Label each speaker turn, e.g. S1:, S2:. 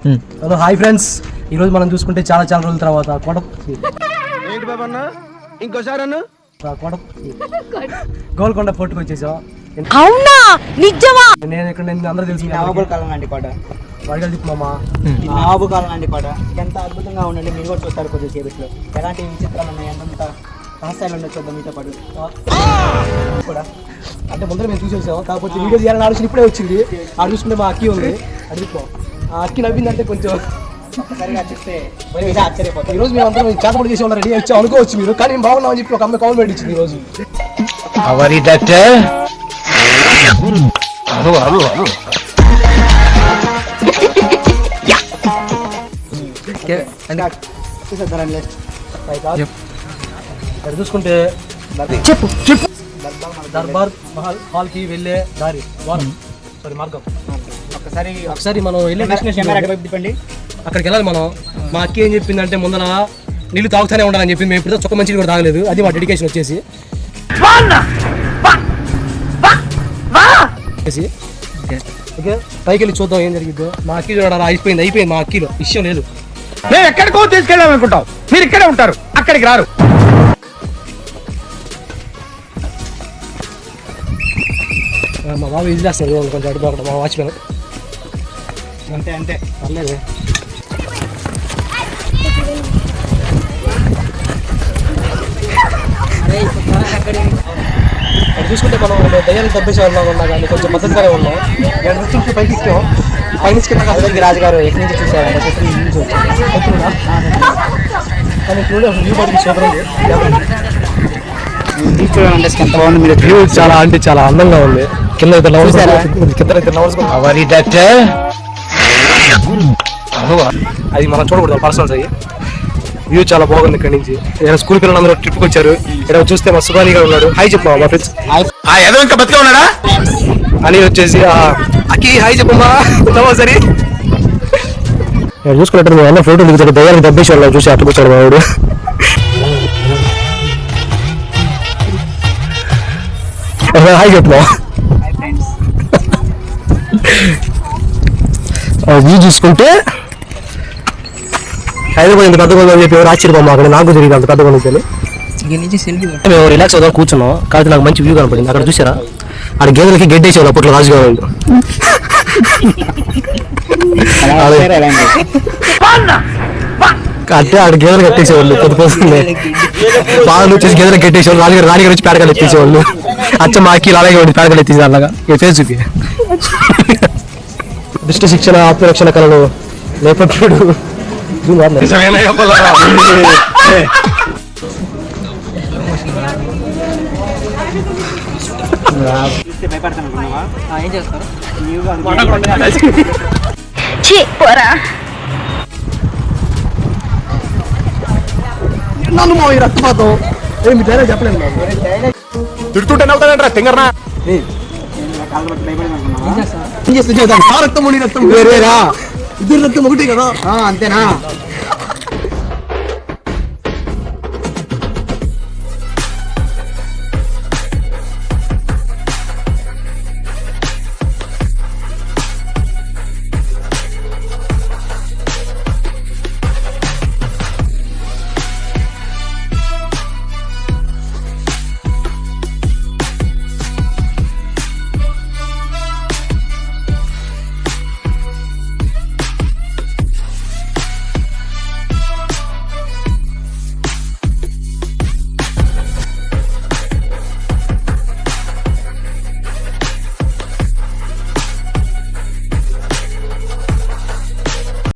S1: Hello hi friends, ఈరోజు మనం చూసుకుంటే చాలా చాలా రోజుల తర్వాత గోల్కొండ ఫోర్ట్కి వచ్చేసాం.
S2: అవునా నిజమా?
S1: నేను ఇక్కడ అందరూ తెలుసు వడగల్ తిప్పు మామ.
S3: నవాబుకాలం అండి కోట ఎంత అద్భుతంగా ఉండండి. మీరు కూడా చూస్తారు కొద్దిగా సేపట్లో ఎలాంటి విచిత్రాలు ఉన్నాయి, ఎంత రహస్యాలు ఉన్నాయి చూద్దాం మీతో పాటు
S1: కూడా. అంటే ముందర మేము చూసేసాం, కాకపోతే వీడియో చేయాలని ఆలోచన ఇప్పుడే వచ్చింది. ఆడ చూసుకుంటే మా అక్కి ఉంది, అడిగిపో. ఆ అక్కి నవ్విందంటే కొంచెం
S3: ఒక్కసారిగా చూస్తే ఆశ్చర్యపోతాం.
S1: ఈరోజు మేము అందరం చేతపడి చేసి రెడీ వచ్చాం అనుకోవచ్చు మీరు, కానీ మేము బాగున్నామని చెప్పి ఒక అమ్మాయి కాల్ పెట్టించింది ఈరోజు.
S4: అవరి డాక్టర్
S1: ఇక్కడ చూసుకుంటే
S4: చెప్పు చెప్పు
S1: దర్బార్ మహల్ హాల్ కి వెళ్ళే దారి మార్గం. ఒకసారి మనం వెళ్ళే డెస్టినేషన్ అక్కడికి వెళ్ళాలి మనం. మా అక్క ఏం చెప్పిందంటే ముందర నీళ్ళు తాగుతానే ఉండాలని చెప్పింది. మేము ఇప్పుడు చొక్క మంచిది కూడా తాగలేదు. అది మా డెడికేషన్ వచ్చేసి. ఓకే, పైకి వెళ్ళి చూద్దాం ఏం జరిగిద్దో. మా అక్కి చూడాలి, అయిపోయింది మా అక్కిలో విషయం లేదు.
S4: మేము ఎక్కడికో తీసుకెళ్ళాలనుకుంటాం, మీరు ఇక్కడే ఉంటారు, అక్కడికి రారు.
S1: మా బాబు ఇది చేస్తారు కొంచెం అడిపోకడం మా వాచ్మెన్.
S3: అంతే
S1: పర్లేదు. ఇక్కడ చూసుకుంటే మనం దయ్యాన్ని తప్పేసే వాళ్ళం ఉన్నా కానీ కొంచెం పద్ధతిగానే ఉన్నాం. ఇక్కడ నుంచి పైకి ఇచ్చాం. పైకి కింద
S3: రాజుగారు ఎక్కడి నుంచి చూసారంటే
S1: కానీ వ్యూ పడుతుంది సూపర్ ఉంది.
S3: ఎంత బాగుంది. మీరు
S1: వ్యూ చాలా అంటే చాలా అందంగా ఉంది. కింద
S4: అవరి డాక్టర్
S1: అది మనం చూడకూడదు పర్సనల్స్ అయ్యి. వ్యూ చాలా బాగుంది ఇక్కడ నుంచి. ఏదైనా స్కూల్ పిల్లలు అందరూ ట్రిప్కి వచ్చారు. ఇక్కడ చూస్తే మా సుబానిగా ఉన్నాడు. హాయ్ చెప్పు మా ఫ్రెండ్స్.
S4: ఏదో ఇంకా బతికే ఉన్నాడా
S1: అని వచ్చేసి అకి హాయ్ చెప్పమ్మా సరి. చూసుకున్నట్టు మేము అన్న ఫోటో దిగుతాడు. దయ్యానికి దబ్బేసి వాళ్ళం చూసి అట్లా కూర్చోడు మా వాడు. హాయ్ చెప్పు. వ్యూ చూసుకుంటే హైదరాబాద్ ఇంత పెద్ద కొందని చెప్పి ఎవరు ఆశ్చర్యపోమా. అక్కడ నాకు జరిగింది అంత పెద్ద కొందని. మేము రిలాక్స్ అవుదాం కూర్చున్నాం. కాబట్టి నాకు మంచి వ్యూ కనపడింది. అక్కడ చూసారా, అక్కడ గేదెలకి గడ్డేసేవాళ్ళు అప్పట్లో రాజుగారు వాళ్ళు. అంటే ఆడ గేదెలు కట్టేసేవాళ్ళు. పొద్దుపోతుంది పాలు వచ్చేసి గేదెలకు కట్టేసేవాళ్ళు. రాణిగారు వచ్చి పేడకాయలు ఎత్తేసేవాళ్ళు. అచ్చ మా అక్కీలు అలాగే ఉండి పేడకాయలు ఎత్తేసి అలాగా ఫేస్ చూపి. దుష్ట శిక్షణ ఆత్మరక్షణ కళలు నేపథ్యుడు.
S3: ఏం చేస్తారు
S1: నన్ను మా రక్తపాతం ఏమి డైరెక్ట్ చెప్పలేదు.
S4: తిడుతుంటే నవ్వుతాడంటారా తింగరనా.
S1: ఏం చేస్తే రక్తం రక్తం వేరేరా, ఇద్దరు రక్తం ఒకటి కదా.
S3: అంతేనా?